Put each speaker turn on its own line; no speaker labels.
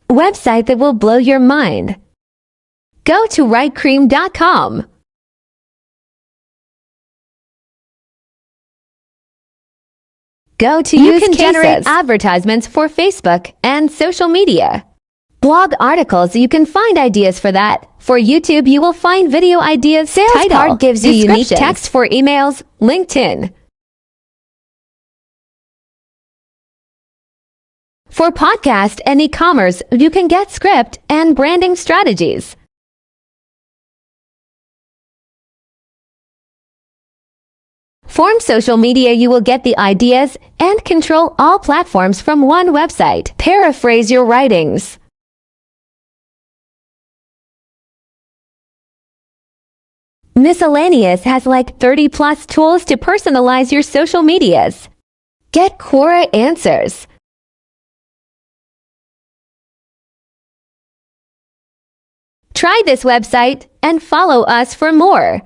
Website that will blow your mind. Go to writecream.com. Go to You can generate advertisements for Facebook and social media. Blog articles, you can find ideas for that. For YouTube, you will find video ideas. Sales card gives you unique text for emails. LinkedIn. For podcast and e-commerce, you can get script and branding strategies. For social media, you will get the ideas and control all platforms from one website. Paraphrase your writings. Miscellaneous has like 30 plus tools to personalize your social medias. Get Quora answers. Try this website and follow us for more.